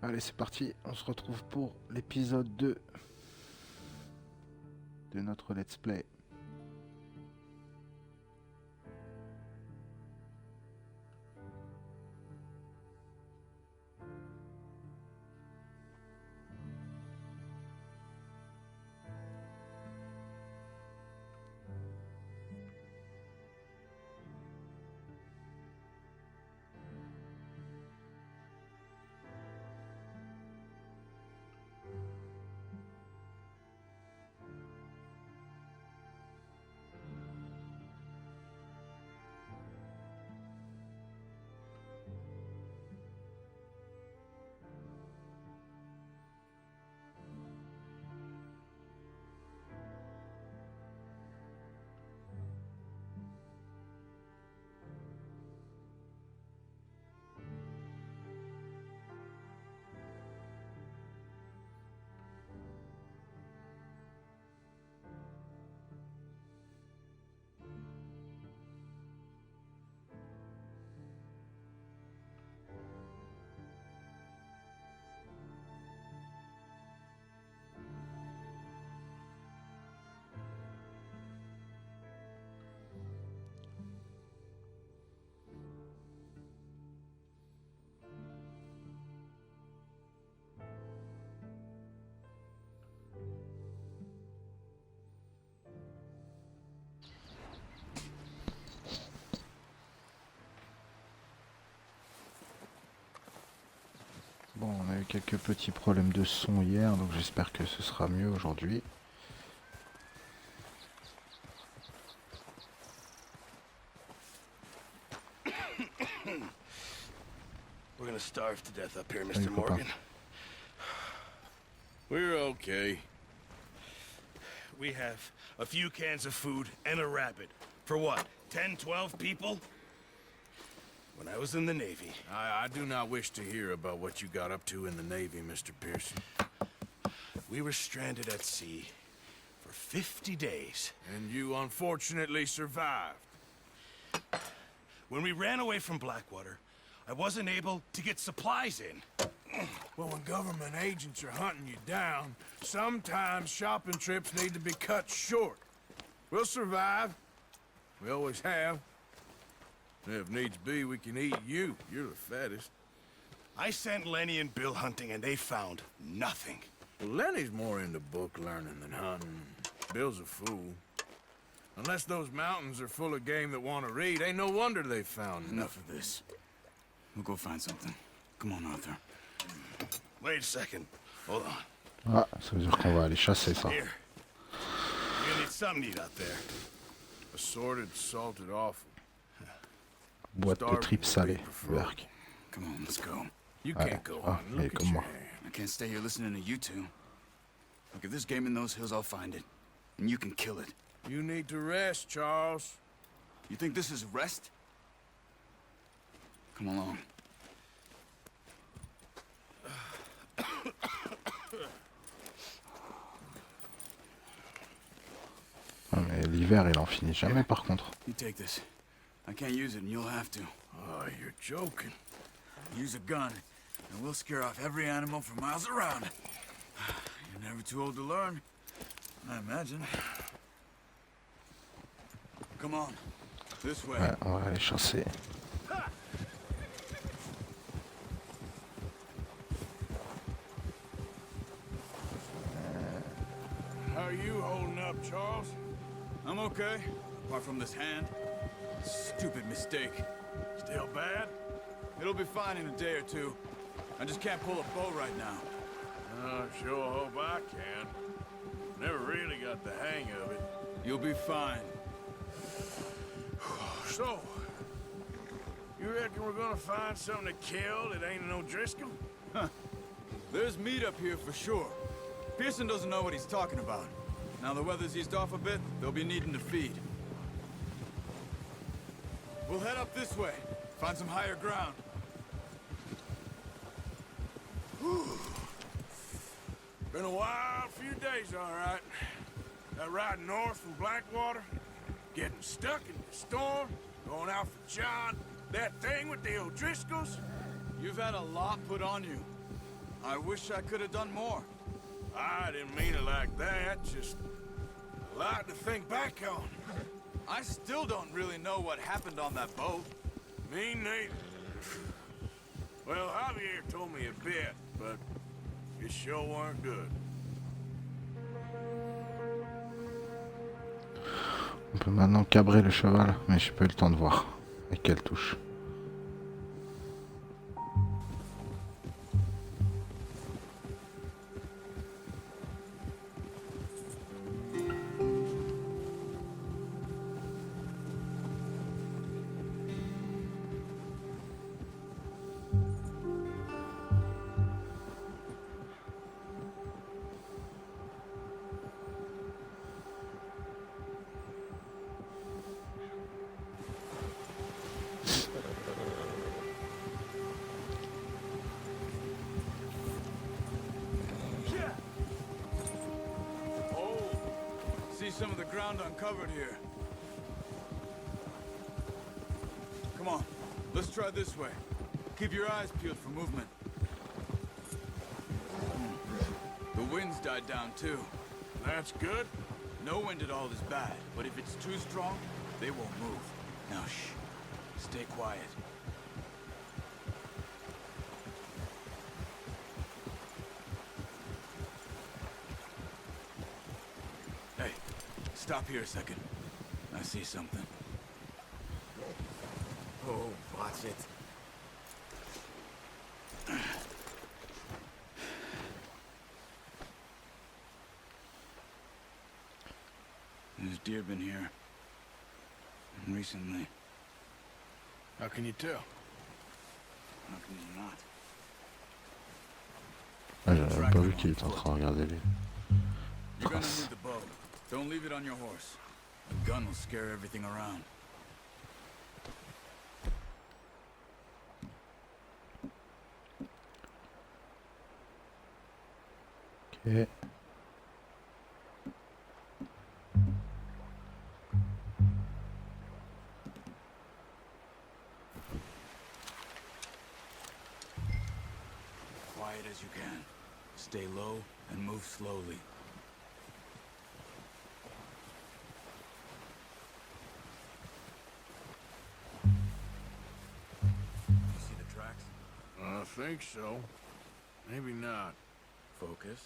Allez, c'est parti, on se retrouve pour l'épisode 2 de notre let's play. Bon, on a eu quelques petits problèmes de son hier, donc j'espère que ce sera mieux aujourd'hui. We're gonna starve to death up here, Salut, Mr. copain. Morgan. We're okay. We have a few cans of food and a rabbit. For what, 10, 12 people? When I was in the Navy... I do not wish to hear about what you got up to in the Navy, Mr. Pearson. We were stranded at sea for 50 days. And you unfortunately survived. When we ran away from Blackwater, I wasn't able to get supplies in. Well, when government agents are hunting you down, sometimes shopping trips need to be cut short. We'll survive. We always have. If needs be, we can eat you. You're the fattest. I sent Lenny and Bill hunting, and they found nothing. Well, Lenny's more into book learning than hunting. Bill's a fool. Unless those mountains are full of game that want to read, ain't no wonder they found Enough of this. We'll go find something. Come on, Arthur. Wait a second. Hold on. Ah, ça veut dire qu'on va aller chasser ça. Here. You're gonna need something to eat out there. assorted, salted offal. Boîte de tripes salées, Berk. Come on, let's go. You Ouais. can't go Ah, on. mais Look at comme your moi. hand. I can't stay here listening to you two. Look, if there's game in those hills, I'll find it. And you can kill it. You need to rest, Charles. You think this is rest? Come along. Ah, mais l'hiver, il en finit jamais par contre. You take this. I can't use it, and you'll have to. Oh, you're joking. Use a gun, and we'll scare off every animal for miles around. You're never too old to learn, I imagine. Come on. This way. Ouais, on va aller chasser. How are you holding up, Charles? I'm okay, apart from this hand. Stupid mistake. Still bad? It'll be fine in a day or two. I just can't pull a bow right now. I sure hope I can. Never really got the hang of it. You'll be fine. So, you reckon we're gonna find something to kill that ain't no Driscoll? There's meat up here for sure. Pearson doesn't know what he's talking about. Now the weather's eased off a bit, they'll be needing to feed. We'll head up this way. Find some higher ground. Been a wild few days, all right. That ride north from Blackwater, getting stuck in the storm, going out for John, that thing with the O'Driscolls. You've had a lot put on you. I wish I could have done more. I didn't mean it like that, just a lot to think back on. I still don't really know what happened on that boat. Me neither. Well, Javier told me a bit, but it sure weren't good. On peut maintenant cabrer le cheval, mais j'ai pas eu le temps de voir avec quelle touche. Some of the ground uncovered here. Come on, let's try this way. Keep your eyes peeled for movement. The wind's died down too. That's good. No wind at all is bad, but if it's too strong, they won't move. Now shh, stay quiet. Hey, stop here a second. I see something. Oh, watch it. There's deer been here. Recently. How can you tell? How can you not? Ah, j'avais même pas vu qu'il était en train de regarder les You're gonna traces. need the bow. Don't leave it on your horse. The gun will scare everything around. Ok. Quiet as you can. Stay low and move slowly. You see the tracks? I think so. Maybe not. Focus.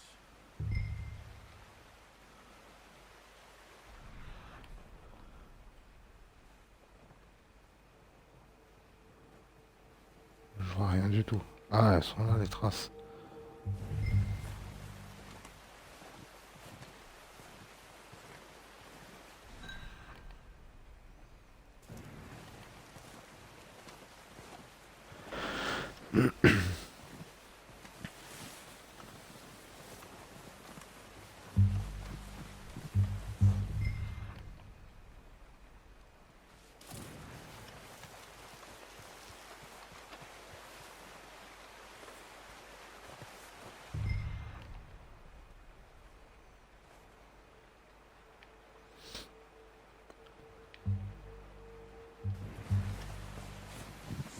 Je vois rien du tout. Ah, elles sont là les traces.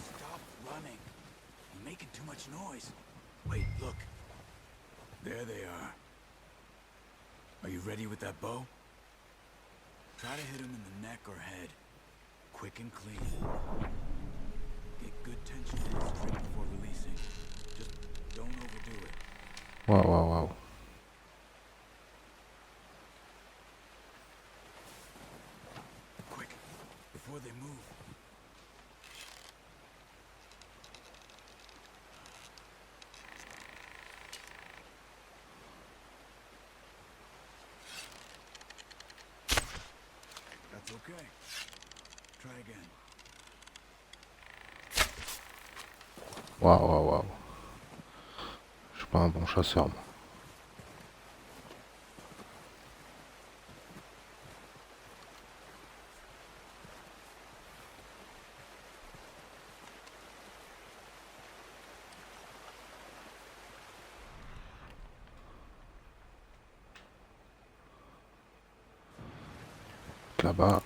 Stop running. You're making too much noise. Wait, look. There they are. Are you ready with that bow? Try to hit him in the neck or head. Quick and clean. Get good tension in the string before releasing. Just don't overdo it. Waouh, waouh, waouh. Quick, before they move. That's okay. Try again. Waouh, waouh, waouh. Je suis pas un bon chasseur, moi. Là-bas.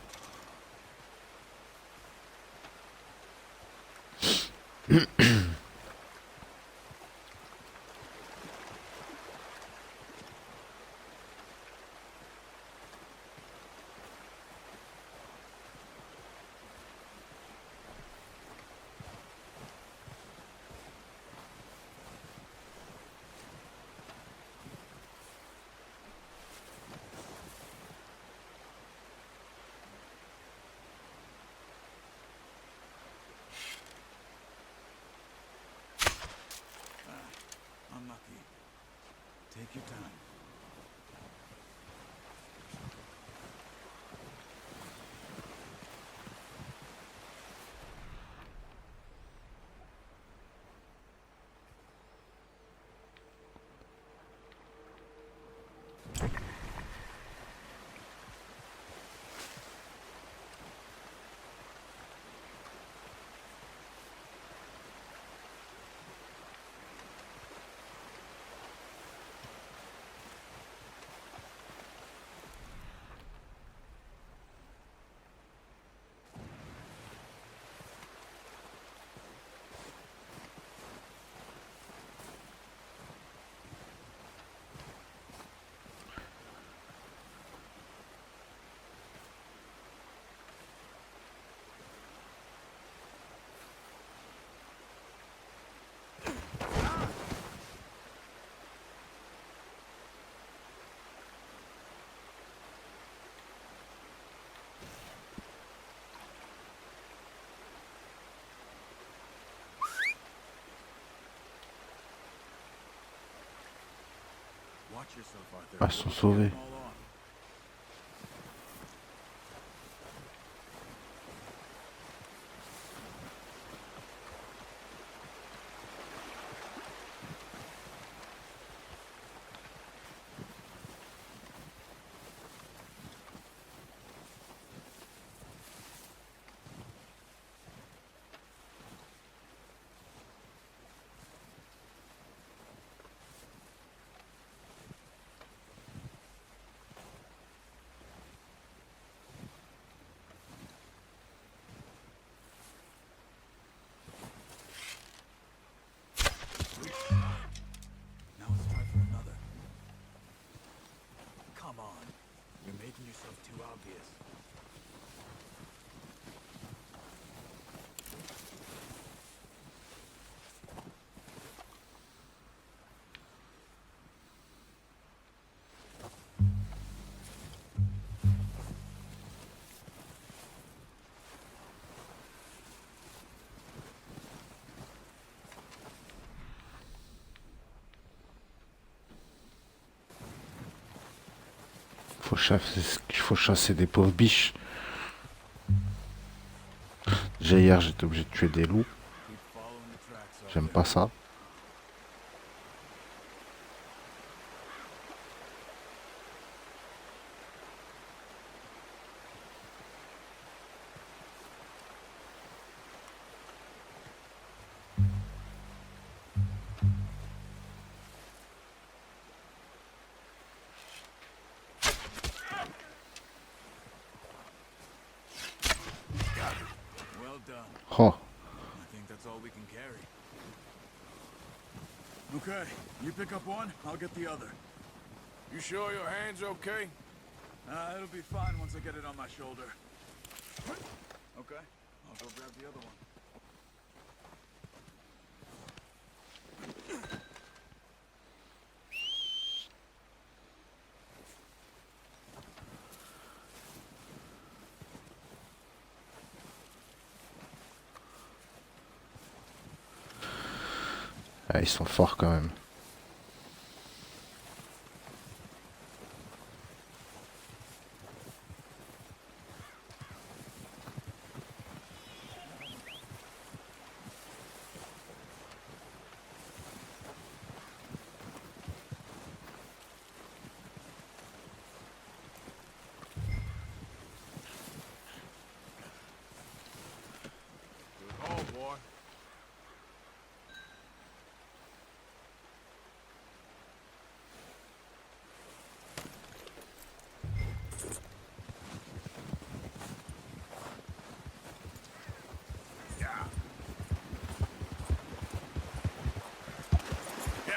unlucky. Take your time. Watch yourself, Arthur. Ah, ils sont sauvés. Now it's time for another. Come on. You're making yourself too obvious. Faut chasser des pauvres biches. Déjà hier j'étais obligé de tuer des loups. Keep following the tracks, J'aime Arthur. pas ça. Well done. Oh, I think that's all we can carry. Okay, you pick up one, I'll get the other. You sure your hand's okay? It'll be fine once I get it on my shoulder. Okay, I'll go grab the other one. ah, ils sont forts quand même. Good haul, boy. Yeah. Yeah.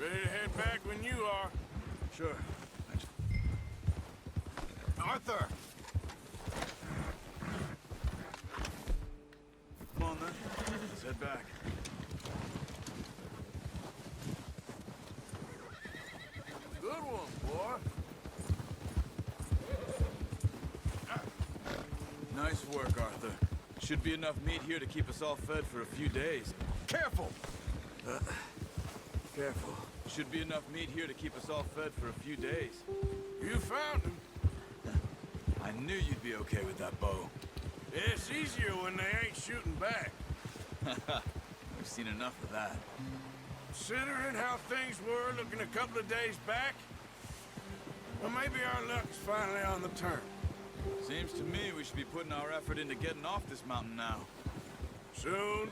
Ready to head back when you are. Sure. Arthur! Come on then, let's head back. Good one, boy. Nice work, Arthur. Should be enough meat here to keep us all fed for a few days. Careful! Careful. Should be enough meat here to keep us all fed for a few days. You found him. I knew you'd be okay with that bow. It's easier when they ain't shooting back. We've seen enough of that. Considering how things were looking a couple of days back, well, maybe our luck's finally on the turn. Seems to me we should be putting our effort into getting off this mountain now. Soon.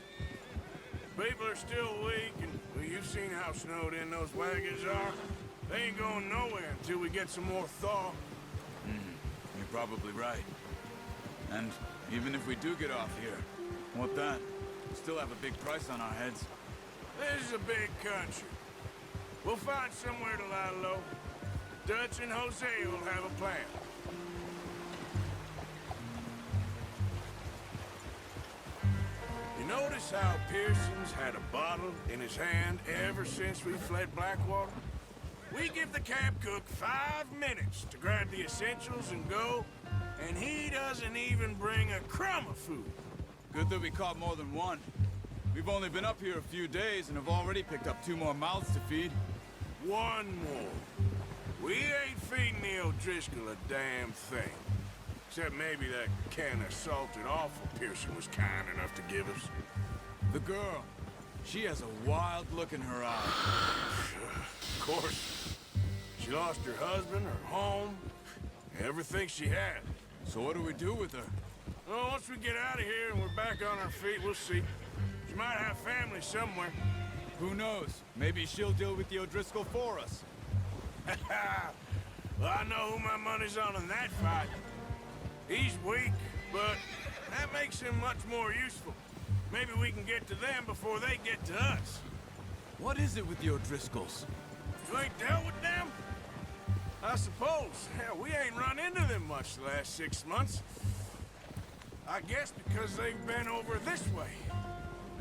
People are still weak, and well, you've seen how snowed in those wagons are. They ain't going nowhere until we get some more thaw. You're probably right. And even if we do get off here, what then? We still have a big price on our heads. This is a big country. We'll find somewhere to lie low. Dutch and Jose will have a plan. You notice how Pearson's had a bottle in his hand ever since we fled Blackwater? We give the camp cook 5 minutes to grab the essentials and go, and he doesn't even bring a crumb of food. Good that we caught more than one. We've only been up here a few days and have already picked up 2 more mouths to feed. One more. We ain't feeding the O'Driscoll a damn thing. Except maybe that can of salted offal Pearson was kind enough to give us. The girl, she has a wild look in her eye. Of course. She lost her husband, her home, everything she had. So what do we do with her? Well, once we get out of here and we're back on our feet, we'll see. She might have family somewhere. Who knows? Maybe she'll deal with the O'Driscoll for us. Well, I know who my money's on in that fight. He's weak, but that makes him much more useful. Maybe we can get to them before they get to us. What is it with the O'Driscolls? You ain't dealt with them? I suppose. Hell, we ain't run into them much the last 6 months. I guess because they've been over this way.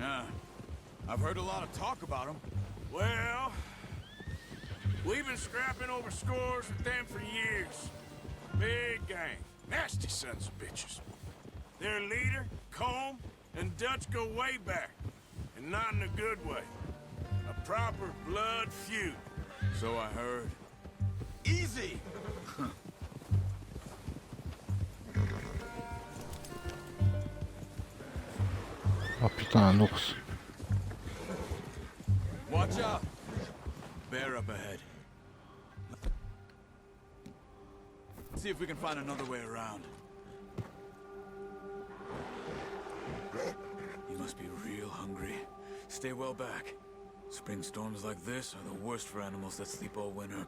Yeah. I've heard a lot of talk about them. Well, we've been scrapping over scores with them for years. Big gang. Nasty sons of bitches. Their leader, Combe, and Dutch go way back. And not in a good way. A proper blood feud. So I heard. Easy! Oh putain, un ours. Watch out! Bear up ahead. See if we can find another way around. You must be real hungry. Stay well back. Spring storms like this are the worst for animals that sleep all winter.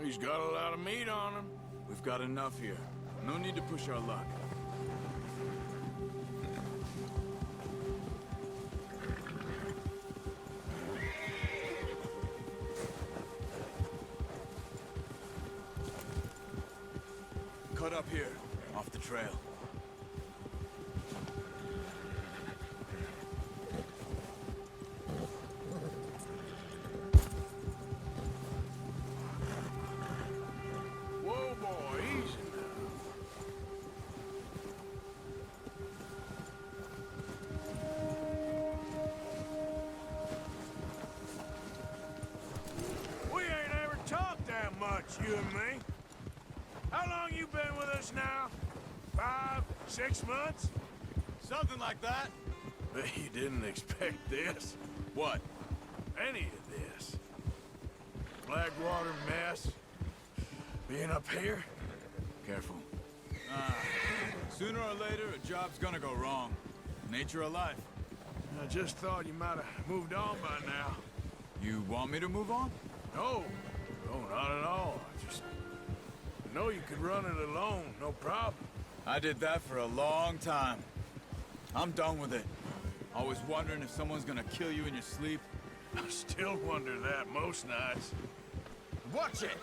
He's got a lot of meat on him. We've got enough here. No need to push our luck. Cut up here, off the trail. Whoa, boy, easy now. We ain't ever talked that much, you and me. How long you been with us now? 5, 6 months? Something like that. Bet you didn't expect this. What? Any of this. Blackwater mess. Being up here? Careful. Sooner or later, a job's gonna go wrong. Nature of life. I just thought you might have moved on by now. You want me to move on? No, not at all. I know you could run it alone, no problem. I did that for a long time. I'm done with it. Always wondering if someone's gonna kill you in your sleep. I still wonder that most nights. Watch it!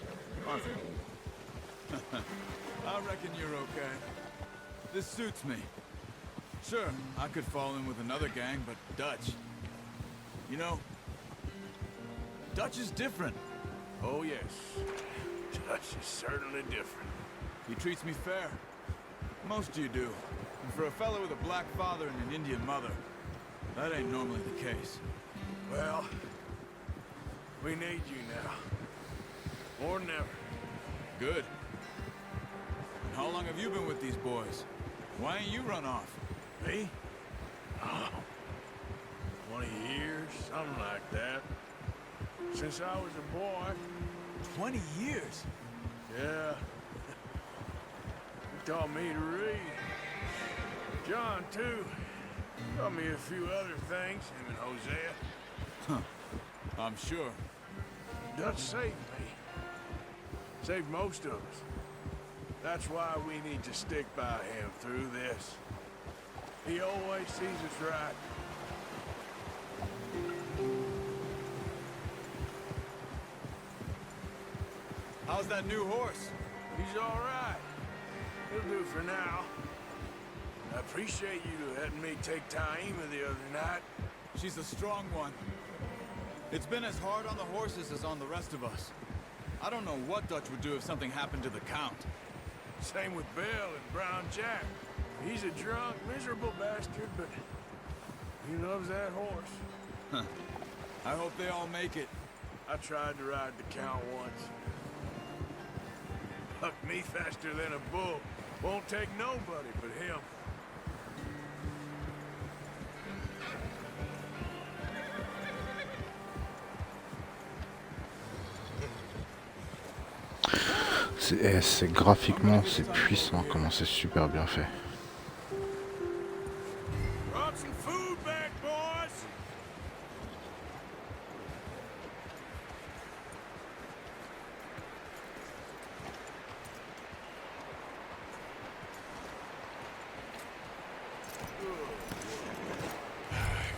Arthur. I reckon you're okay. This suits me. Sure, I could fall in with another gang, but Dutch... You know, Dutch is different. Oh, yes. Dutch is certainly different. He treats me fair. Most of you do. And for a fellow with a black father and an Indian mother, that ain't normally the case. Well, we need you now. More than ever. Good. And how long have you been with these boys? Why ain't you run off? Me? Oh, 20 years, something like that. Since I was a boy. 20 years? Yeah. He taught me to read. John, too. Taught me a few other things, him and Hosea. Huh. I'm sure. Dutch saved me. Saved most of us. That's why we need to stick by him through this. He always sees us right. How's that new horse? He's all right. He'll do for now. I appreciate you letting me take Taima the other night. She's a strong one. It's been as hard on the horses as on the rest of us. I don't know what Dutch would do if something happened to the Count. Same with Bill and Brown Jack. He's a drunk, miserable bastard, but he loves that horse. Huh. I hope they all make it. I tried to ride the Count once. Bucked me faster than a bull. Won't take nobody but him. C'est graphiquement, c'est puissant, comment c'est super bien fait. Brought some food back, boys.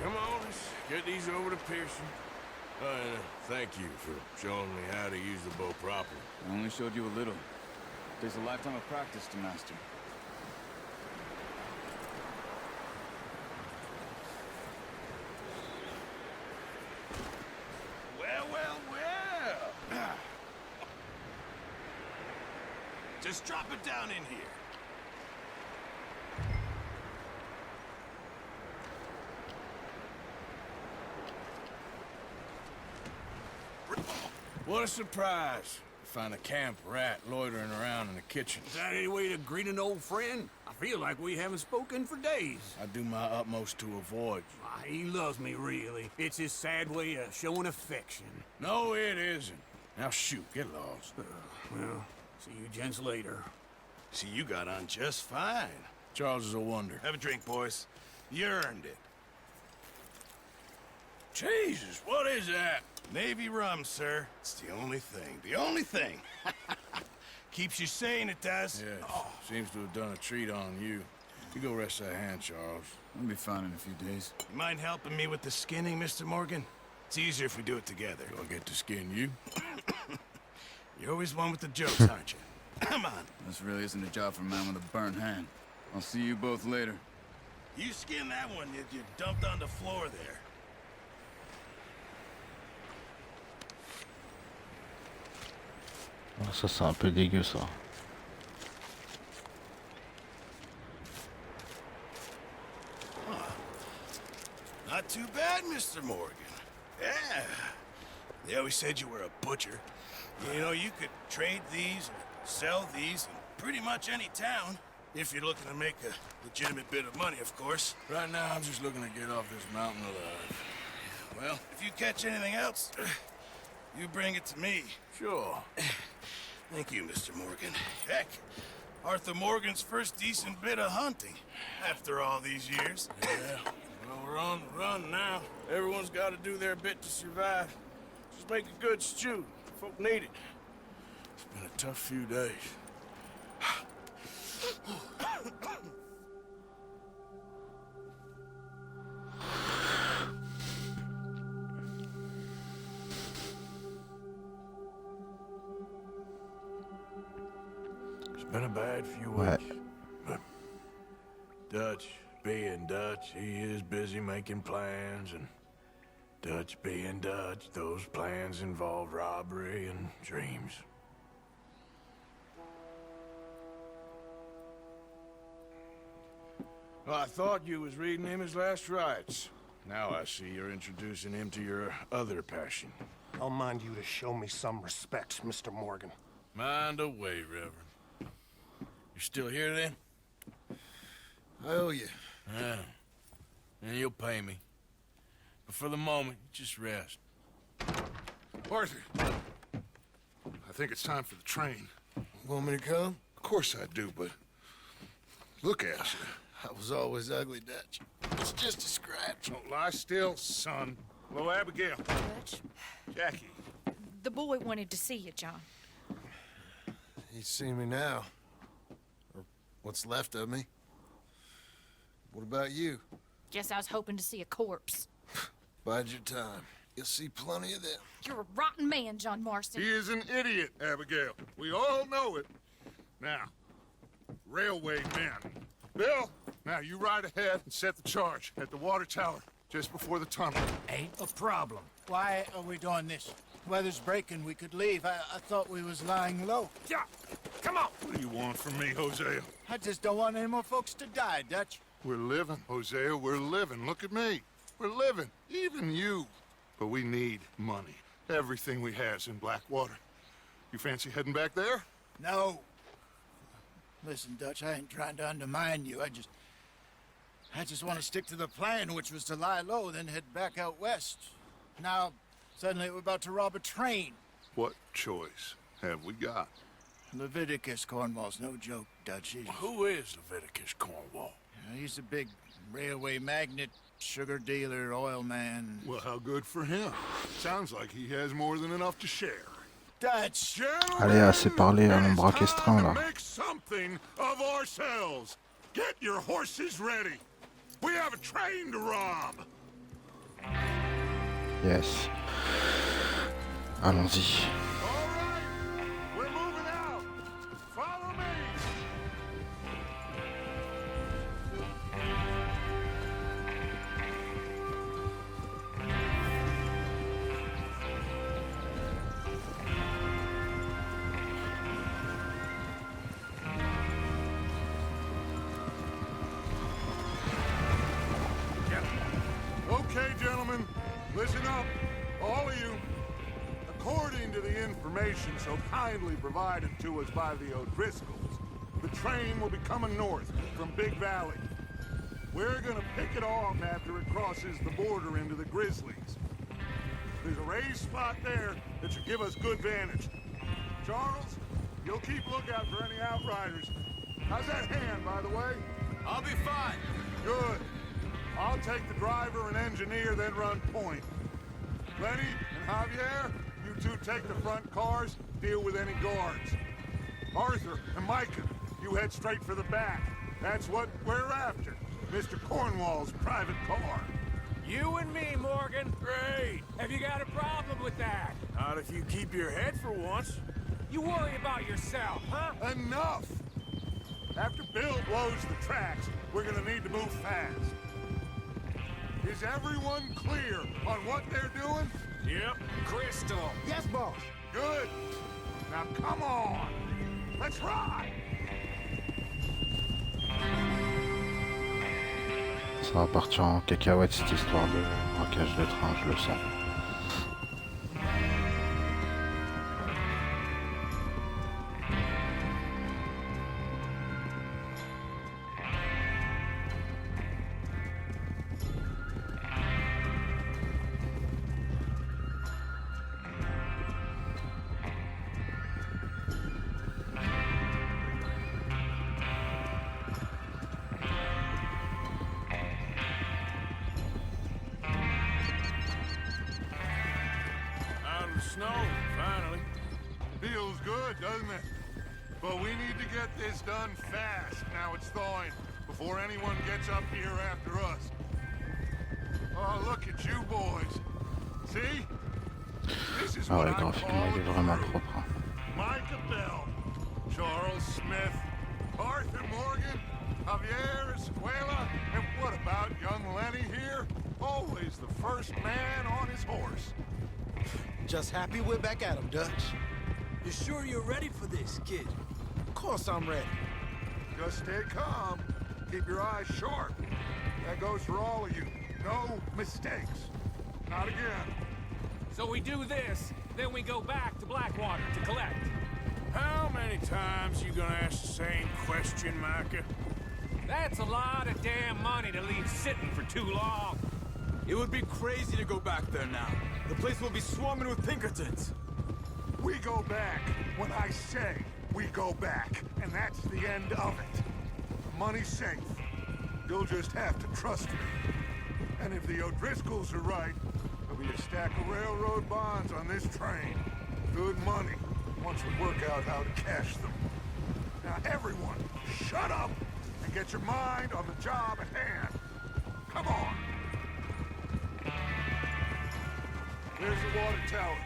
Come on, let's get these over to Pearson. And thank you for showing me how to use the bow properly. I only showed you a little. There's a lifetime of practice to master. Well, well, well. Just drop it down in here. What a surprise. Find a camp rat loitering around in the kitchen. Is that any way to greet an old friend? I feel like we haven't spoken for days. I do my utmost to avoid you. Ah, he loves me, really. It's his sad way of showing affection. No, it isn't. Now shoot, get lost. Well, see you gents later. See, you got on just fine. Charles is a wonder. Have a drink, boys. You earned it. Jesus, what is that? Navy rum, sir. It's the only thing. The only thing. Keeps you sane, it does. Yes, seems to have done a treat on you. You go rest that hand, Charles. I'll be fine in a few days. You mind helping me with the skinning, Mr. Morgan? It's easier if we do it together. Do I get to skin you? You're always one with the jokes, aren't you? Come on. This really isn't a job for a man with a burnt hand. I'll see you both later. You skin that one you dumped on the floor there. Ah, ça c'est un peu dégueu ça. Not too bad, Mr. Morgan. Yeah. They always said you were a butcher. You know, you could trade these or sell these in pretty much any town. If you're looking to make a legitimate bit of money, of course. Right now, I'm just looking to get off this mountain alive. Well, if you catch anything else, you bring it to me. Sure. Thank you, Mr. Morgan. Heck, Arthur Morgan's first decent bit of hunting after all these years. Yeah. Well, we're on the run now. Everyone's got to do their bit to survive. Just make a good stew. Folk need it. It's been a tough few days. It's been a bad few Ouais. weeks. But Dutch being Dutch, he is busy making plans, and Dutch being Dutch, those plans involve robbery and dreams. Well, I thought you was reading him his last rites. Now I see you're introducing him to your other passion. I'll mind you to show me some respect, Mr. Morgan. Mind away, Reverend. You still here then? I owe you. Yeah. And you'll pay me. But for the moment, just rest. Arthur, I think it's time for the train. Want me to come? Of course I do, but look at you. I was always ugly, Dutch. It's just a scratch. Don't lie still, son. Hello, Abigail. Dutch, Jackie. the boy wanted to see you, John. He's seen me now. Or what's left of me. What about you? Guess I was hoping to see a corpse. Bide your time. You'll see plenty of them. You're a rotten man, John Marston. He is an idiot, Abigail. We all know it. Now, railway men. Bill, now you ride ahead and set the charge at the water tower just before the tunnel. Ain't a problem. Why are we doing this? Weather's breaking, we could leave. I thought we was lying low. Yeah, come on. What do you want from me, Hosea? I just don't want any more folks to die, Dutch. We're living, Hosea, we're living. Look at me. We're living, even you. But we need money. Everything we has in Blackwater. You fancy heading back there? No. Listen, Dutch, I ain't trying to undermine you. I just want to stick to the plan, which was to lie low, then head back out west. Now, suddenly we're about to rob a train. What choice have we got? Leviticus Cornwall's no joke, Dutch. Who is Leviticus Cornwall? He's a big railway magnate, sugar dealer, oil man. Well, how good for him. Sounds like he has more than enough to share. Dutch! Allez, assez parlé, un nombre restreint là. Make something of ourselves. Get your horses ready. We have a train to rob. Yes. Allons-y. All right, we're moving out. Follow me. Okay, gentlemen, listen up, all of you. According to the information so kindly provided to us by the O'Driscolls, the train will be coming north from Big Valley. We're gonna pick it off after it crosses the border into the Grizzlies. There's a raised spot there that should give us good vantage. Charles, you'll keep lookout for any outriders. How's that hand, by the way? I'll be fine. Good. I'll take the driver and engineer, then run point. Lenny and Javier, you two take the front cars, deal with any guards. Arthur and Micah, you head straight for the back. That's what we're after. Mr. Cornwall's private car. You and me, Morgan. Great. Have you got a problem with that? Not if you keep your head for once. You worry about yourself, huh? Enough! After Bill blows the tracks, we're gonna need to move fast. Is everyone clear on what they're doing? Yep. Crystal. Yes, boss. Good. Now come on. Let's ride. Ça va partir en cacahuète cette histoire de braquage de train, je le sens. Out of the snow, finally. Feels good, doesn't it? But we need to get this done fast. Now it's thawing, before anyone gets up here after us. Oh, look at you boys. See? This is Ah what ouais, I graphiquement call il est a vraiment crew. propre. Hein. Micah Bell, Charles Smith, Arthur Morgan, Javier Escuela, and what about young Lenny here? Always the first man on his horse. Just happy we're back at him, Dutch. You sure you're ready for this, kid? Of course I'm ready. Just stay calm. Keep your eyes sharp. That goes for all of you. No mistakes. Not again. So we do this, then we go back to Blackwater to collect. How many times you gonna ask the same question, Micah? That's a lot of damn money to leave sitting for too long. It would be crazy to go back there now. The place will be swarming with Pinkertons. We go back when I say we go back, and that's the end of it. The money's safe. You'll just have to trust me. And if the O'Driscolls are right, there'll be a stack of railroad bonds on this train. Good money, once we work out how to cash them. Now everyone, shut up and get your mind on the job at hand. Come on. There's the water tower.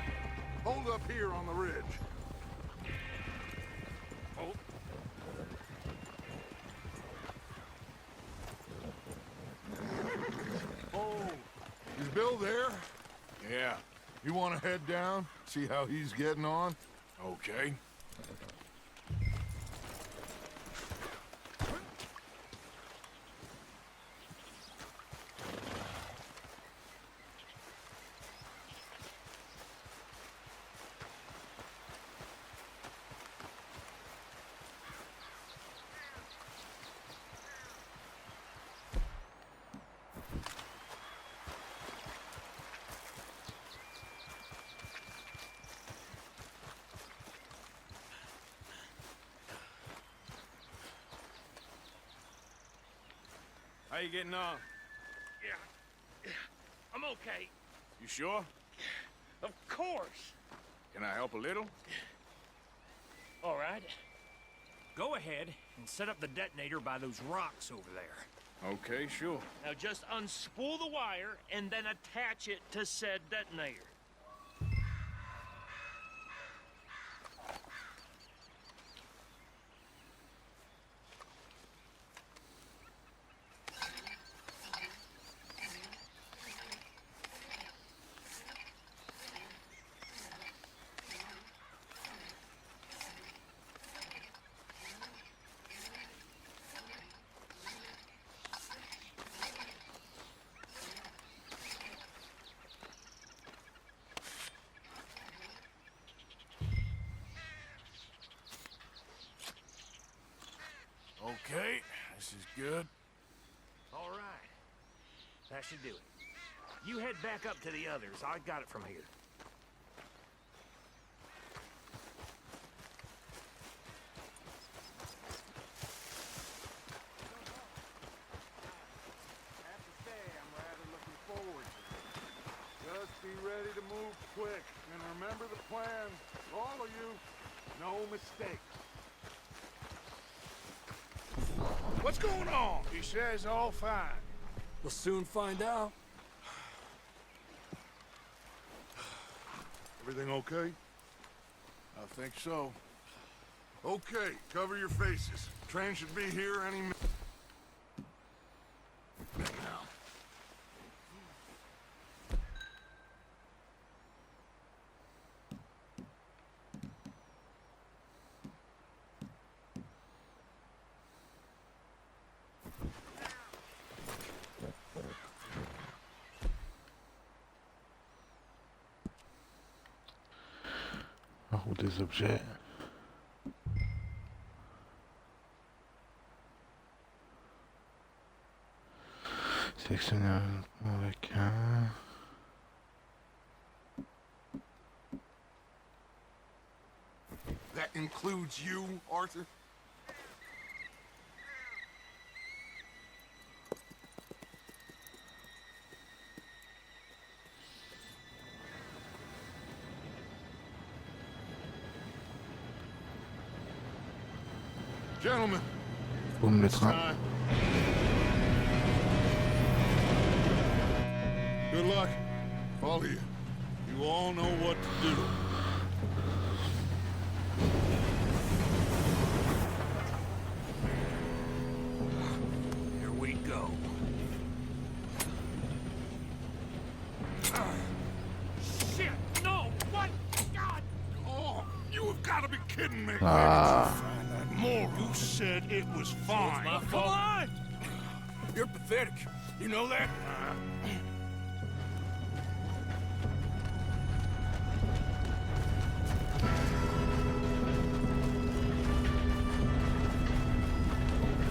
Hold up here on the ridge. Oh, is Bill there? Yeah, You want to head down, see how he's getting on? okay. How you getting on? Yeah, I'm okay. You sure? Of course. Can I help a little? All right. Go ahead and set up the detonator by those rocks over there. Okay, sure. Now just unspool the wire and then attach it to said detonator. Okay, this is good. All right. That should do it. You head back up to the others. I got it from here. I have to say, I'm rather looking forward to this. Just be ready to move quick, and remember the plan. All of you, no mistakes. What's going on? He says all fine. We'll soon find out. Everything okay? I think so. Okay, cover your faces. Train should be here any minute. Now. La roue des objets. Sélectionner un avec un. That includes you, Arthur? Gentlemen, Boum le it's train. time. Good luck, all of you. You all know what to do. Here we go. Shit! No! What? God! Oh, you have got to be kidding me. Ah, More. You said it was fine. Come on! You're pathetic. You know that?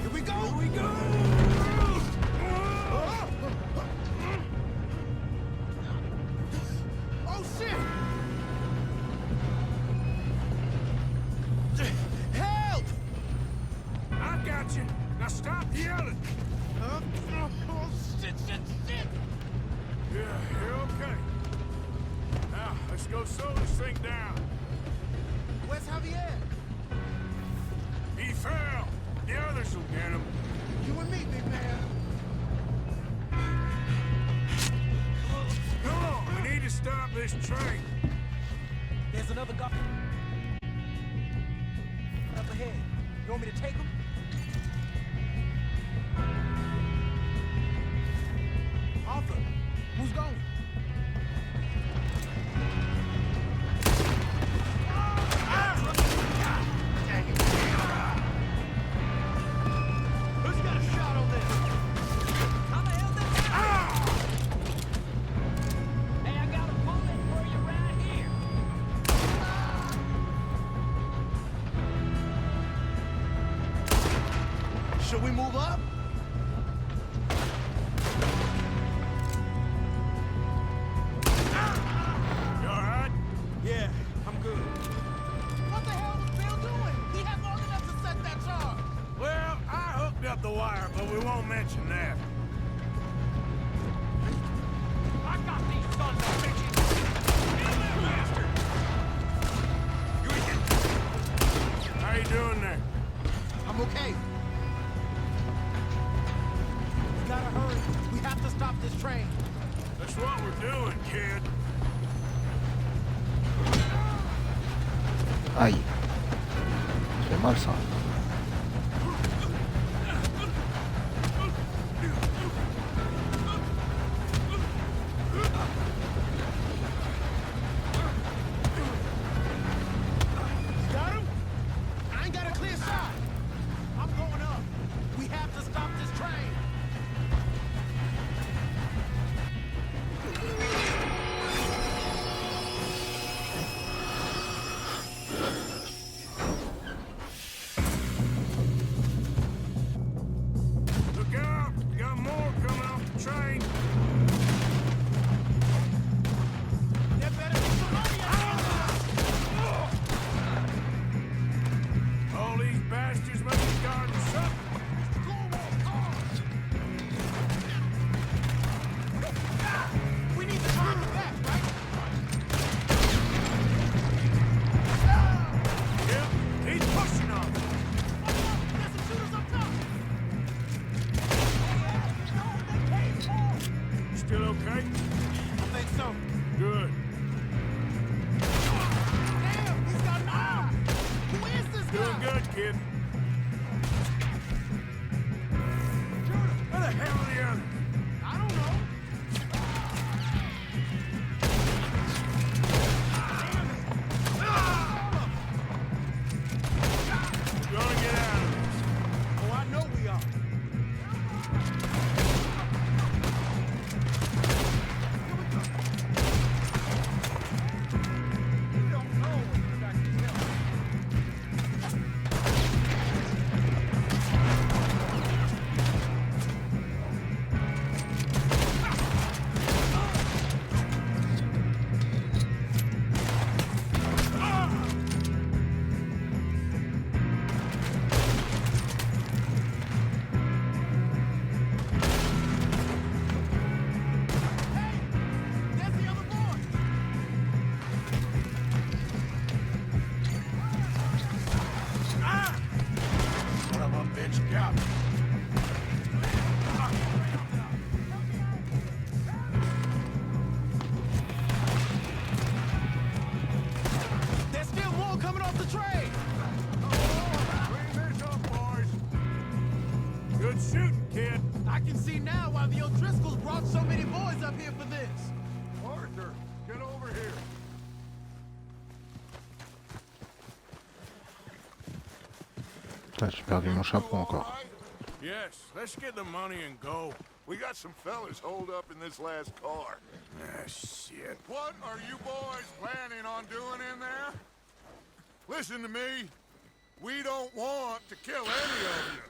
Here we go! Here we go! Oh, shit! Help! I got you. Now stop yelling. Oh, shit, shit, shit! Yeah, you're okay. Now, let's go slow this thing down. Where's Javier? He fell. The others will get him. You and me, big man. Come on, we need to stop this train. There's another guy up ahead. You want me to take him? Arthur, who's going? Who's got a shot on this? How the hell did that happen? Hey, I got a bullet for you right here. Should we move up? You all right? Yeah, I'm good. What the hell was Bill doing? He had long enough to set that charge. Well, I hooked up the wire, but we won't mention that. I got these sons of bitches! Kill that bastard! You idiot! How you doing there? I'm okay. We gotta hurry. We have to stop this train. That's what we're doing, kid. Aïe. Ça fait mal ça. You got him? I ain't got a clear shot. I'm going up. We have to stop this train. Look out! Got more coming off the train. There better be some money out here. All these bastards must be guarding something. We need to turn it back, right? Yep, he's pushing on us. There's some shooters up top. Still okay? I think so. Good. Damn, he's got an arm. Who is this Doing guy? good, kid. Where the hell are the others? I don't know. We're gonna get out of this. Oh, I know we are. We don't know what this guy can tell us. Hey, there's the other boy. Son of a bitch, got me. There's still more coming off the train. Bring this up, boys. Good shooting, kid. I can see now why the O'Driscolls brought so many boys up here for this. Arthur, get over here. Putain, j'ai perdu mon chapeau encore. Yes, let's get the money and go. We got some fellas holed up in this last car. Ah, shit. What are you boys planning on doing in there? Listen to me. We don't want to kill any of you.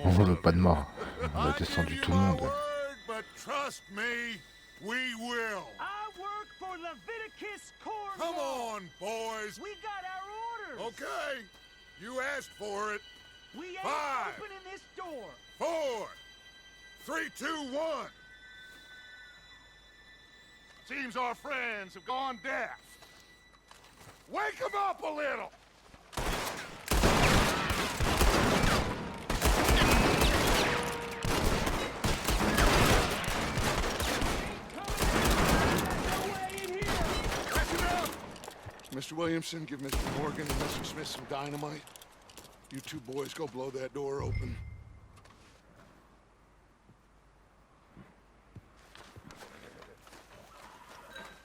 On veut pas de mort. On a I give descendu you tout le my monde. word, but trust me, we will. I work for Leviticus Court. Come on, boys. We got our orders. Okay. You asked for it. We ain't 5, opening this door. 4, 3, 2, 1. Seems our friends have gone deaf. Wake them up a little. Mr. Williamson, give Mr. Morgan and Mr. Smith some dynamite. You two boys go blow that door open.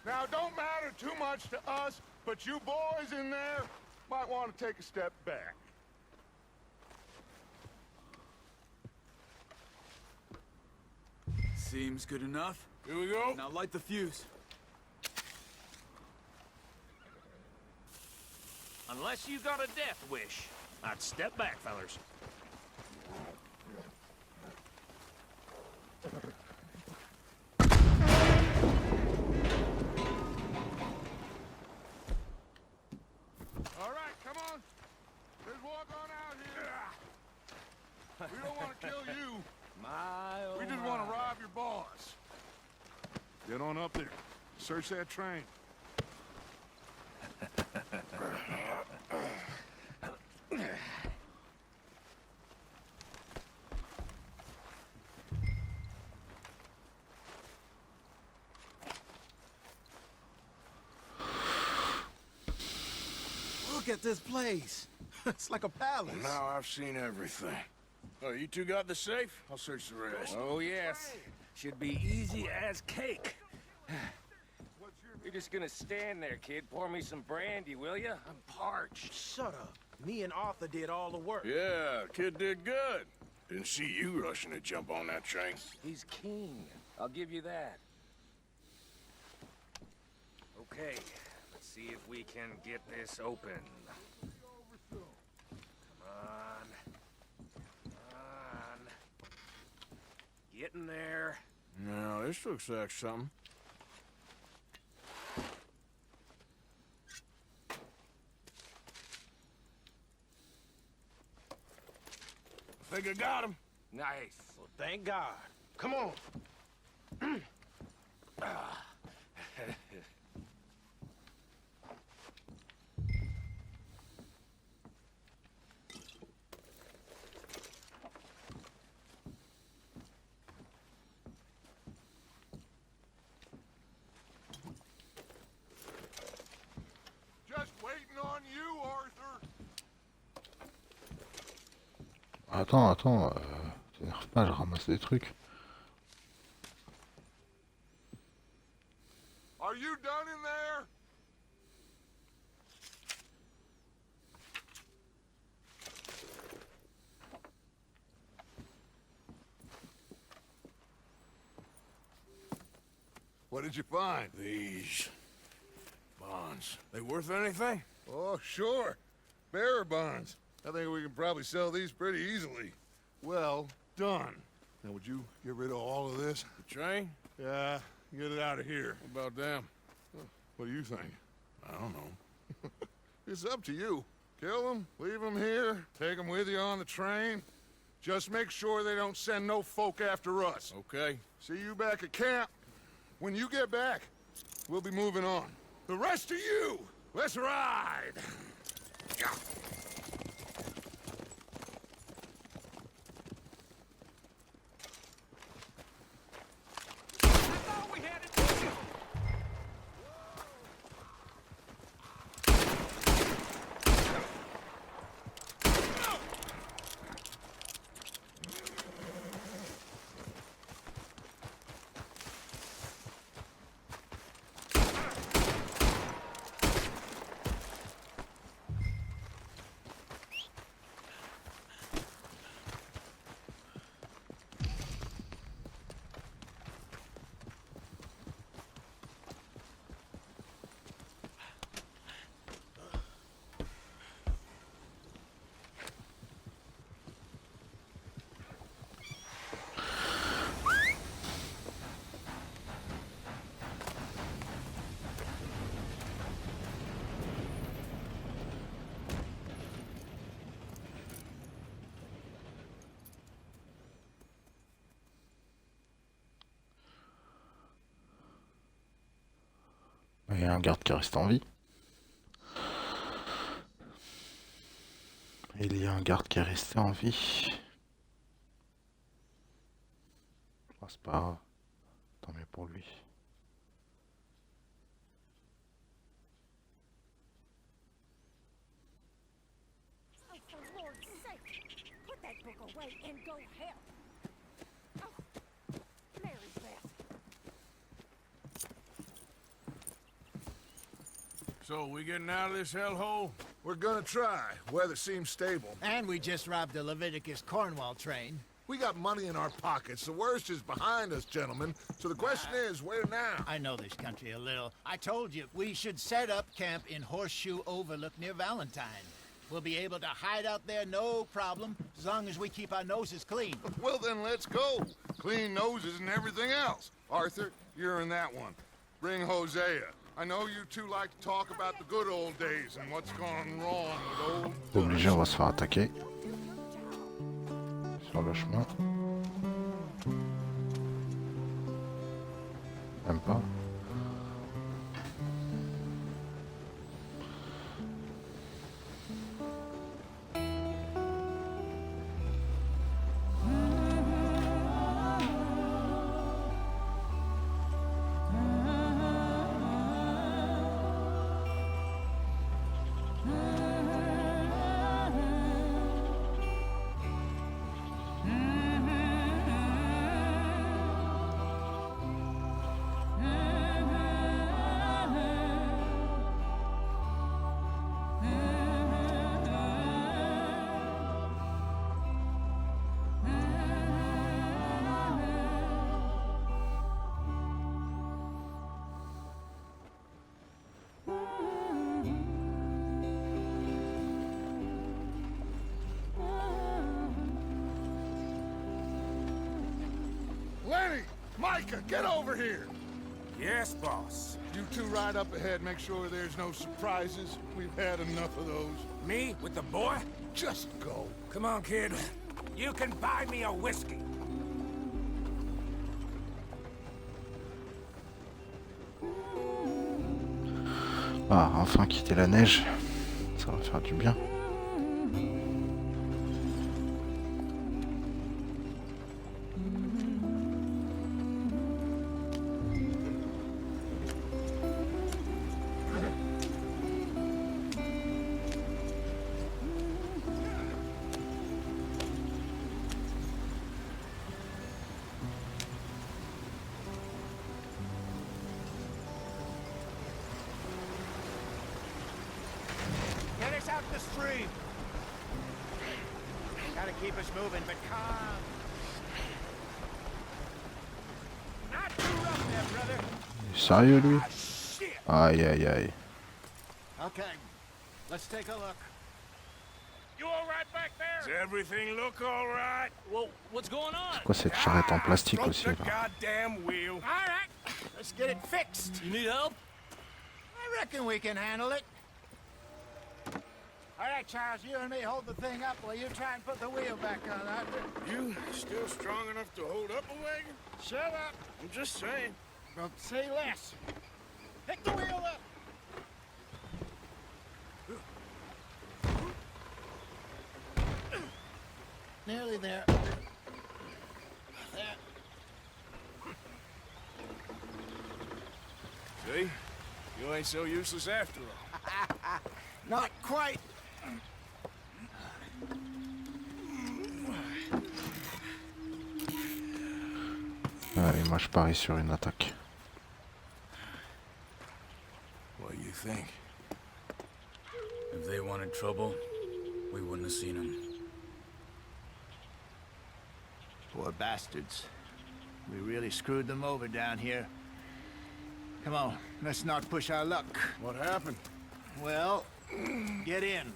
Now, don't matter too much to us, but you boys in there might want to take a step back. Seems good enough. Here we go. Now light the fuse. Unless you got a death wish, I'd step back, fellers. All right, come on. Let's walk on out here. We don't want to kill you. We just want to rob your boss. Get on up there. Search that train. Look at this place. It's like a palace. Now I've seen everything. Oh, you two got the safe? I'll search the rest. Oh, yes. Should be easy as cake. You're just gonna stand there, kid. Pour me some brandy, will ya? I'm parched. Shut up. Me and Arthur did all the work. Yeah, kid did good. Didn't see you rushing to jump on that train. He's keen. I'll give you that. Okay, let's see if we can get this open. Come on. Come on. Get in there. Now, this looks like something. I think I got him. Nice. Well, thank God. Come on. Just waiting on you, Arthur. Attends, t'énerve pas, je ramasse des trucs. Are you done in there? What did you find? These bonds. They worth anything? Oh, sure. Bearer bonds. I think we can probably sell these pretty easily. Well done. Now, would you get rid of all of this? The train? Yeah, get it out of here. What about them? What do you think? I don't know. It's up to you. Kill them, leave them here, take them with you on the train. Just make sure they don't send no folk after us. Okay. See you back at camp. When you get back, we'll be moving on. The rest of you, let's ride! I thought we had a deal. Il y a un garde qui reste en vie. Il y a un garde qui est resté en vie. Ah, c'est pas grave. Tant mieux pour lui. Oh, for Lord's sake, put that book away and go help. Oh, Mary's Beth. So, we getting out of this hellhole? We're gonna try. Weather seems stable. And we just robbed the Leviticus Cornwall train. We got money in our pockets. The worst is behind us, gentlemen. So the question is, where now? I know this country a little. I told you, we should set up camp in Horseshoe Overlook near Valentine. We'll be able to hide out there, no problem, as long as we keep our noses clean. Well, then let's go. Clean noses and everything else. Arthur, you're in that one. Bring Hosea. I know you two like to talk about the good old days and what's gone wrong with old... Obligé, on va se faire attaquer. Sur le chemin. Même pas. Lenny! Micah, get over here! Yes, boss. You two ride up ahead, make sure there's no surprises. We've had enough of those. Me with the boy? Just go. Come on, kid. You can buy me a whiskey. Ah, enfin quitter la neige. Ça va faire du bien. Get us out the stream. Gotta keep us moving, but calm. Not too rough there, brother. Sérieux lui? Ah, shit. Aïe aïe aïe. Okay, let's take a look. You all right back there? Does everything look all right? Well, what's going on? C'est quoi cette charrette en plastique Broke aussi the là? goddamn wheel. All right, let's get it fixed. You need help? I reckon we can handle it. All right, Charles, you and me hold the thing up while you try and put the wheel back on, Arthur. You still strong enough to hold up a wagon? Shut up. I'm just saying. Well, say less. Pick the wheel up. Nearly there. There. See? You ain't so useless after all. Not quite. Allez, moi je parie sur une attaque. What do you think? If they wanted trouble, we wouldn't have seen them. Poor bastards. We really screwed them over down here. Come on, let's not push our luck. What happened? Well, get in.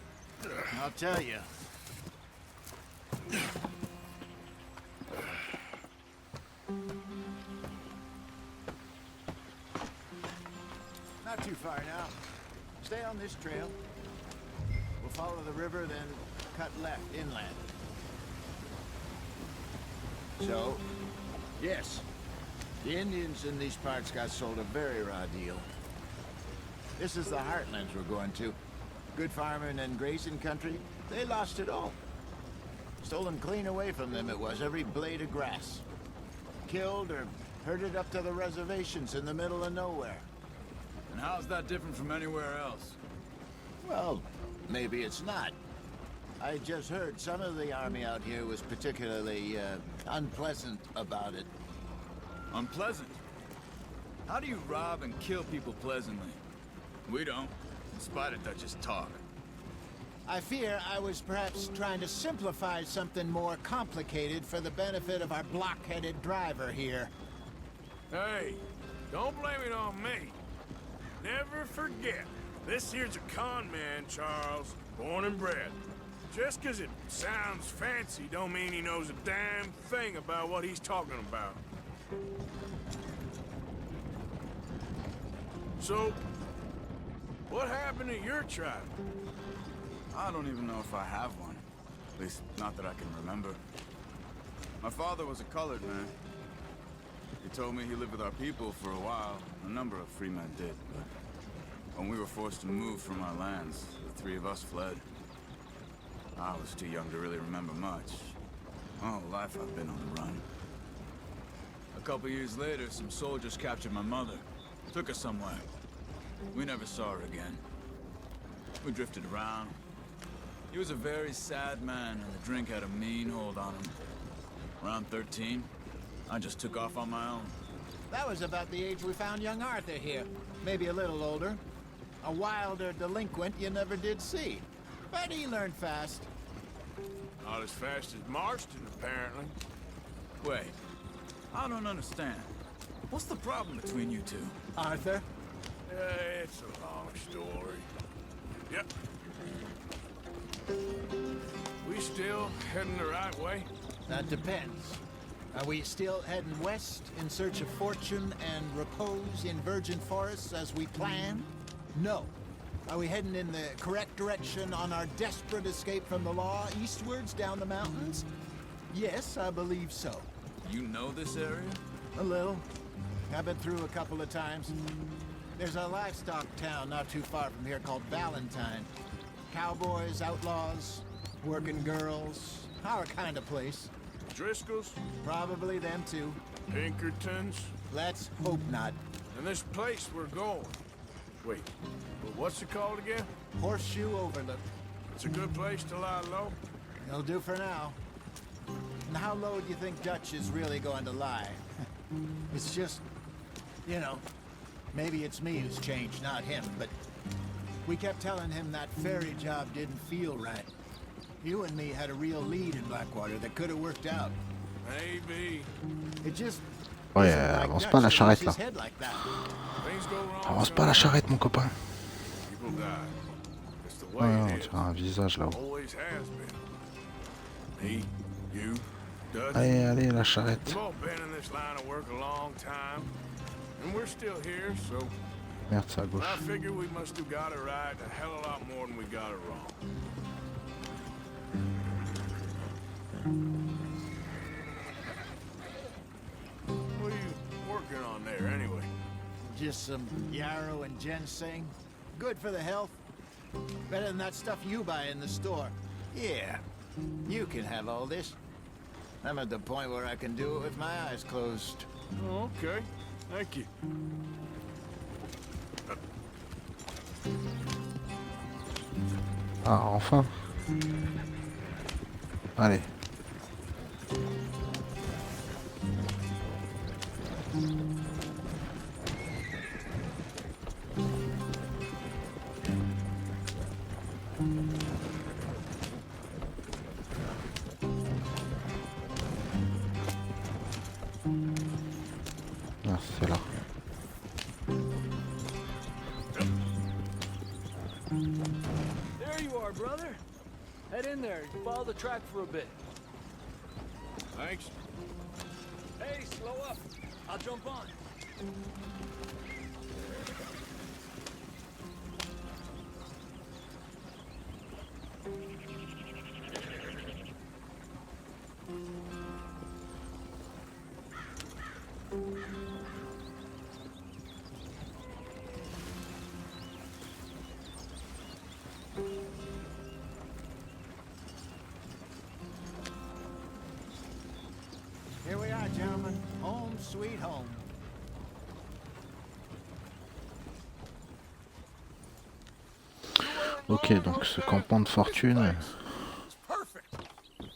I'll tell you. Not too far now. Stay on this trail. We'll follow the river, then cut left inland. So, yes, the Indians in these parts got sold a very raw deal. This is the heartlands we're going to. Good farming and grazing country. They lost it all. Stolen clean away from them it was, every blade of grass. Killed or herded up to the reservations in the middle of nowhere. And how's that different from anywhere else? Well, maybe it's not. I just heard some of the army out here was particularly, unpleasant about it. Unpleasant? How do you rob and kill people pleasantly? We don't, in spite of Dutch's talk. I fear I was perhaps trying to simplify something more complicated for the benefit of our block-headed driver here. Hey, don't blame it on me. Never forget, this here's a con man, Charles, born and bred. Just 'cause it sounds fancy don't mean he knows a damn thing about what he's talking about. So, what happened to your tribe? I don't even know if I have one. At least, not that I can remember. My father was a colored man. He told me he lived with our people for a while. A number of free men did, but when we were forced to move from our lands, the three of us fled. I was too young to really remember much. My whole life I've been on the run. A couple years later, some soldiers captured my mother. Took her somewhere. We never saw her again. We drifted around. He was a very sad man, and the drink had a mean hold on him. Around 13, I just took off on my own. That was about the age we found young Arthur here. Maybe a little older. A wilder delinquent you never did see. But he learned fast. Not as fast as Marston, apparently. Wait, I don't understand. What's the problem between you two? Arthur? It's a long story. Yep. We still heading the right way? That depends. Are we still heading west in search of fortune and repose in virgin forests as we planned? No. Are we heading in the correct direction on our desperate escape from the law eastwards down the mountains? Yes, I believe so. You know this area? A little. I've been through a couple of times. There's a livestock town not too far from here called Valentine. Cowboys, outlaws, working girls, our kind of place. Driscoll's? Probably them too. Pinkertons? Let's hope not. And this place we're going. Wait, but what's it called again? Horseshoe Overlook. It's a good place to lie low? It'll do for now. And how low do you think Dutch is really going to lie? It's just, you know, maybe it's me who's changed, not him, but we kept telling him that ferry job didn't feel right. You and me had a real lead in Blackwater that could have worked out. Maybe. It just... Ouais, avance pas la charrette là. Avance pas la charrette, mon copain. Ouais, on dirait un visage là-haut. Allez, allez, la charrette. Merde, c'est à gauche. What are you working on there, anyway? Just some yarrow and ginseng. Good for the health. Better than that stuff you buy in the store. Yeah, you can have all this. I'm at the point where I can do it with my eyes closed. Okay, thank you. Ah, enfin. Allez. Ah, c'est là. There you are, brother. Head in there. Follow the track for a bit. Thanks. Hey, slow up. I'll jump on. gentlemen. Home sweet home. Ok, donc ce campement de fortune. I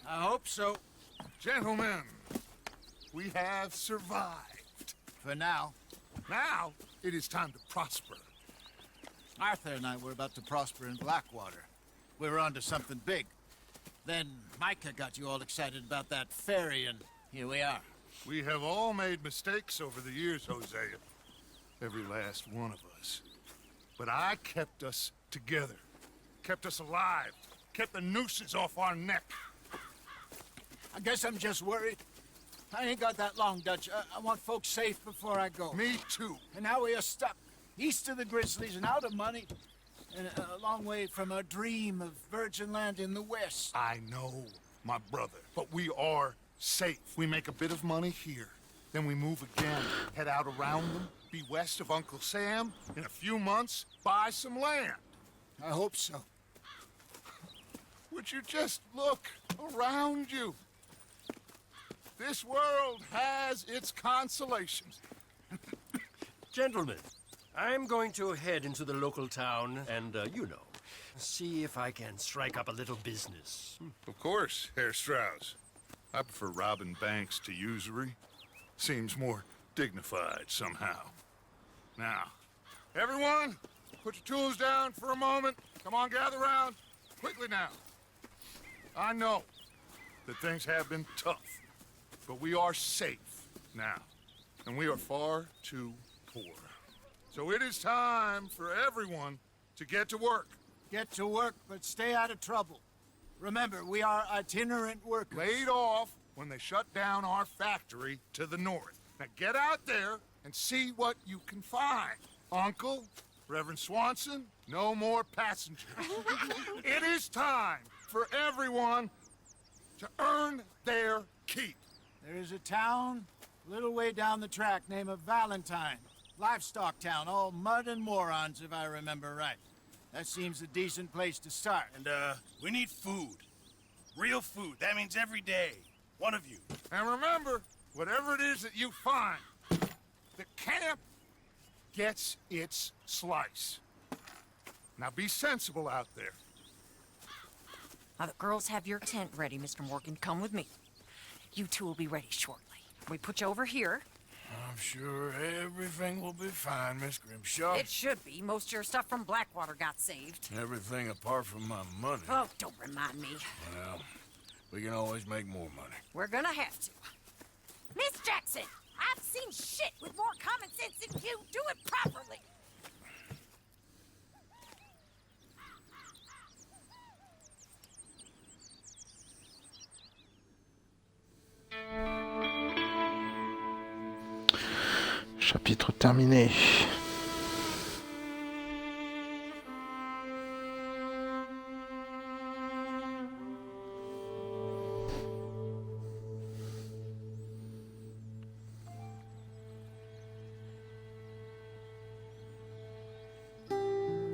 hope so. Gentlemen, we have survived. For now. Now, it is time to prosper. Arthur and I were about to prosper in Blackwater. We were onto something big. Then Micah got you all excited about that ferry, and here we are. We have all made mistakes over the years, Hosea. Every last one of us. But I kept us together. Kept us alive. Kept the nooses off our neck. I guess I'm just worried. I ain't got that long, Dutch. I want folks safe before I go. Me too. And now we are stuck. East of the Grizzlies and out of money. And a long way from our dream of virgin land in the west. I know, my brother. But we are safe. We make a bit of money here. Then we move again. Head out around them. Be west of Uncle Sam. In a few months, buy some land. I hope so. Would you just look around you? This world has its consolations. Gentlemen, I'm going to head into the local town and, you know, see if I can strike up a little business. Of course, Herr Strauss. I prefer robbing banks to usury. Seems more dignified somehow. Now, everyone, put your tools down for a moment. Come on, gather round. Quickly now. I know that things have been tough, but we are safe now, and we are far too poor. So it is time for everyone to get to work. Get to work, but stay out of trouble. Remember, we are itinerant workers. Laid off when they shut down our factory to the north. Now get out there and see what you can find. Uncle, Reverend Swanson, no more passengers. It is time for everyone to earn their keep. There is a town a little way down the track named Valentine. Livestock town, all mud and morons, if I remember right. That seems a decent place to start. And, we need food. Real food. That means every day. One of you. And remember, whatever it is that you find, the camp gets its slice. Now be sensible out there. Now the girls have your tent ready, Mr. Morgan. Come with me. You two will be ready shortly. We put you over here. I'm sure everything will be fine, Miss Grimshaw. It should be. Most of your stuff from Blackwater got saved. Everything apart from my money. Oh, don't remind me. Well, we can always make more money. We're gonna have to. Miss Jackson, I've seen shit with more common sense than you. Do it properly. Chapitre terminé.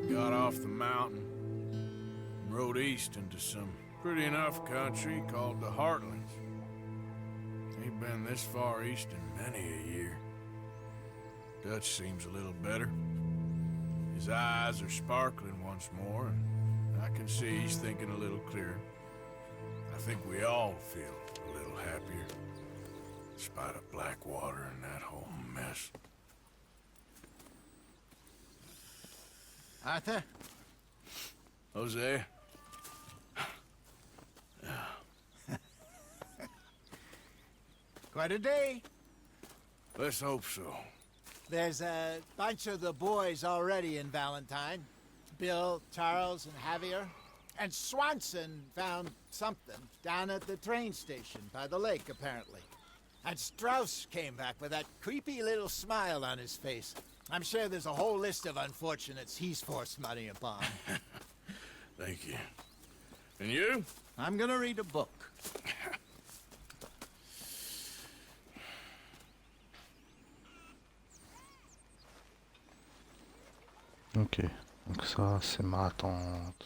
Got off the mountain, rode east into some pretty enough country called the Heartlands. Ain't been this far east in many a year. Dutch seems a little better. His eyes are sparkling once more, and I can see he's thinking a little clearer. I think we all feel a little happier, in spite of Blackwater and that whole mess. Arthur? Jose? Quite a day. Let's hope so. There's a bunch of the boys already in Valentine. Bill, Charles, and Javier. And Swanson found something down at the train station by the lake, apparently. And Strauss came back with that creepy little smile on his face. I'm sure there's a whole list of unfortunates he's forced money upon. Thank you. And you? I'm gonna read a book. Ok, donc ça c'est ma tante.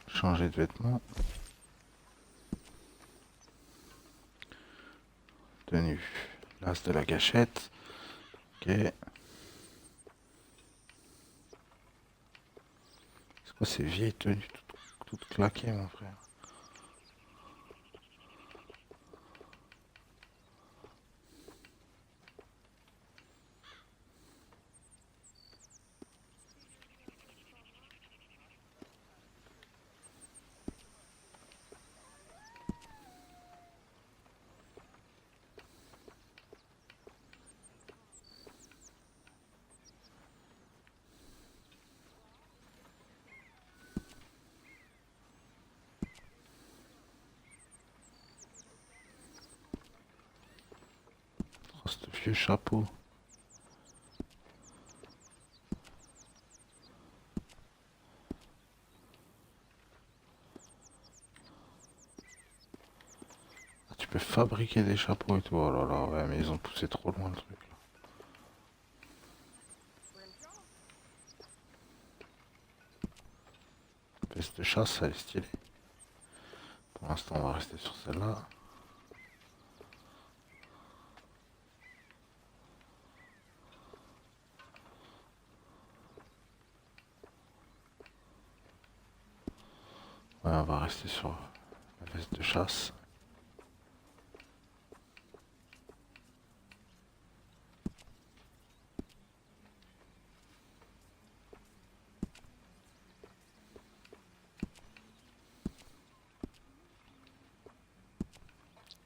Changer de vêtements. Tenue. L'as de la gâchette. Ok. C'est quoi ces vieilles tenues toutes claquées, mon frère? Oh, ce vieux chapeau. Ah, tu peux fabriquer des chapeaux et tout. Oh là là, ouais, mais ils ont poussé trop loin le truc. Là. Veste de chasse, elle est stylée. Pour l'instant, on va rester sur celle-là. Ouais, on va rester sur la veste de chasse.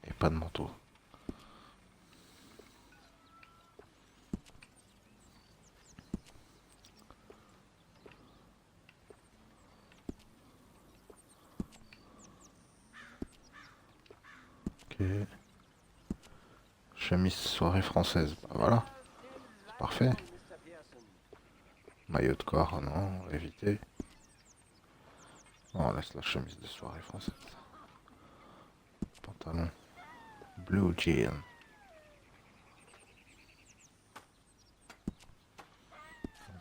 Et pas de manteau. Ok. Chemise soirée française. Bah voilà. C'est parfait. Maillot de corps, non, on va éviter. On laisse la chemise de soirée française. Pantalon. Blue jean.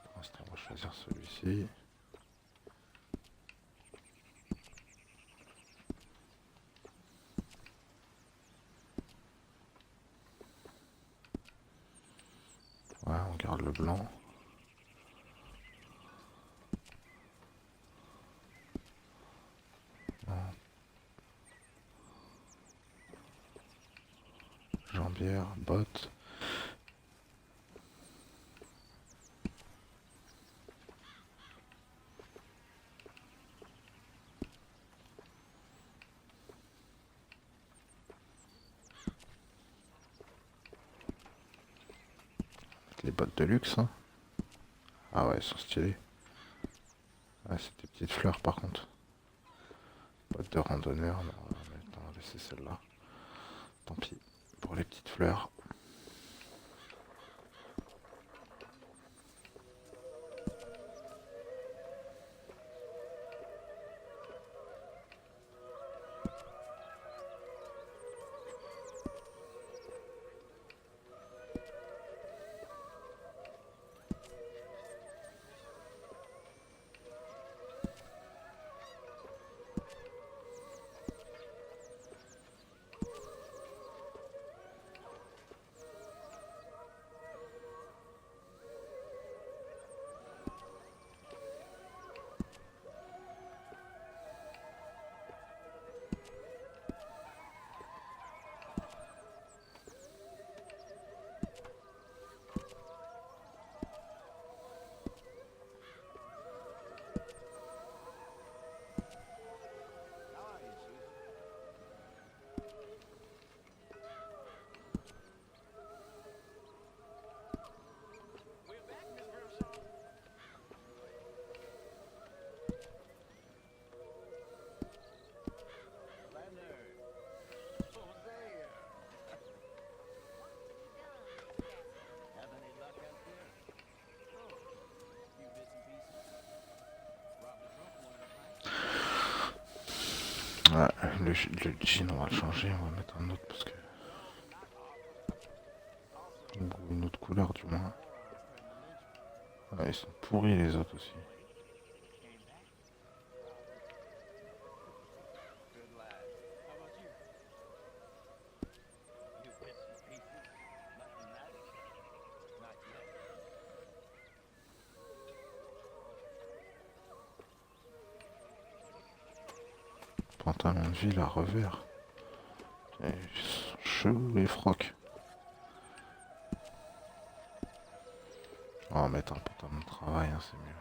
Pour l'instant, on va choisir celui-ci. Ouais, on garde le blanc. Jambière, bottes. Les bottes de luxe, hein. Ah ouais, elles sont stylées. Ouais, c'est des petites fleurs par contre. Bottes de randonneur, on va laisser celle-là. Tant pis pour les petites fleurs. Ouais, le jean on va le changer, on va mettre un autre parce que... Ou une autre couleur du moins. Ouais, ils sont pourris les autres aussi. Pantalon de ville à revers. Ils sont chelous les frocs. On va mettre un pantalon de travail, hein, c'est mieux.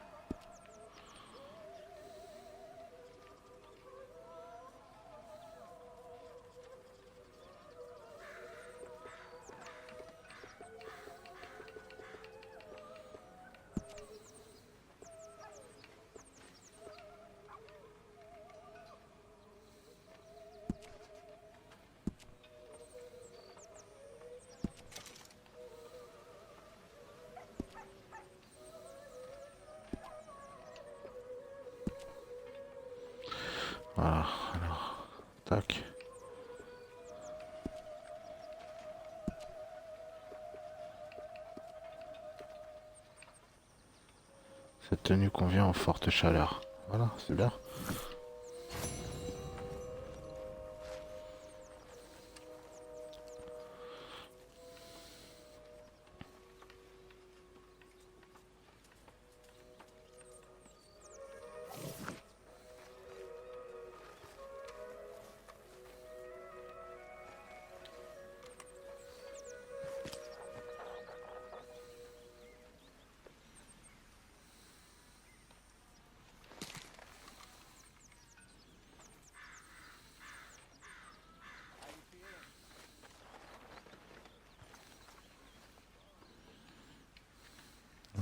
Voilà, alors, tac. Cette tenue convient aux fortes chaleurs. Voilà, c'est bien.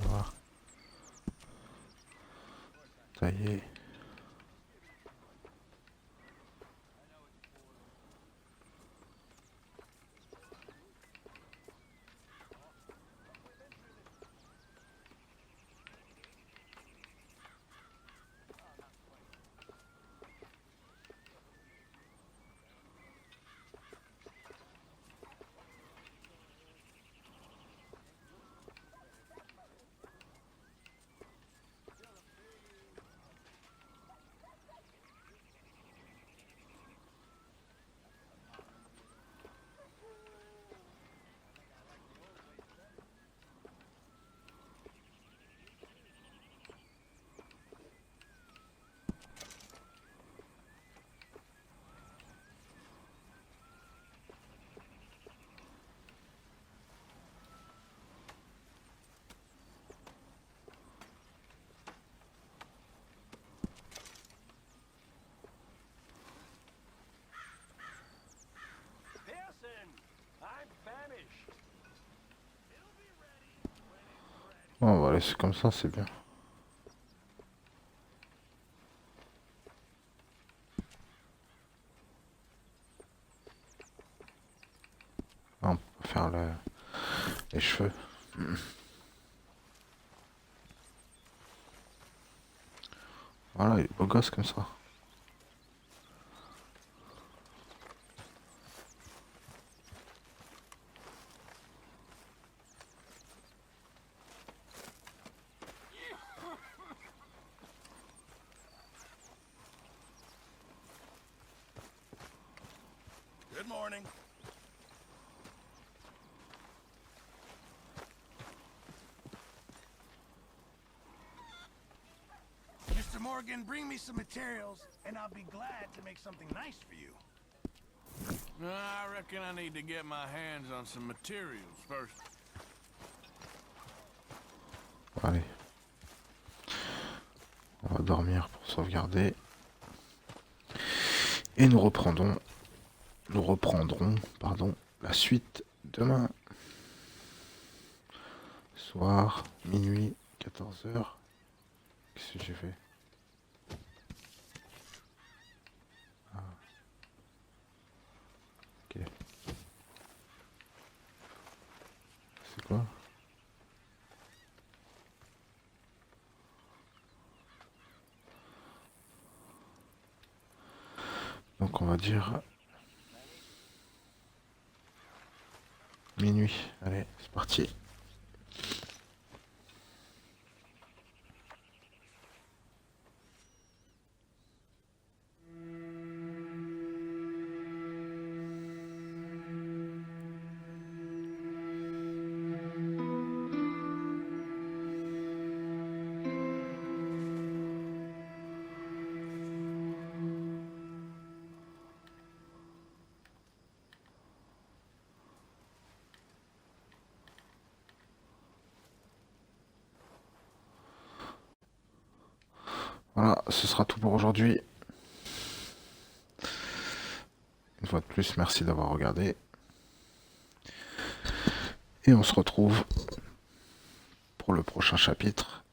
Voilà. Taillé. Bon, on va laisser comme ça, c'est bien. On peut faire les cheveux. Voilà, il est beau gosse comme ça. Good morning. Mr. Morgan, bring me some materials, and I'll be glad to make something nice for you. I reckon I need to get my hands on some materials first. Allez. On va dormir pour sauvegarder. Et nous reprendrons, pardon, la suite demain. Soir, minuit, 14h. Qu'est-ce que j'ai fait? Ah. Ok. C'est quoi? Donc on va dire minuit. Allez, c'est parti. Voilà, ce sera tout pour aujourd'hui. Une fois de plus, merci d'avoir regardé. Et on se retrouve pour le prochain chapitre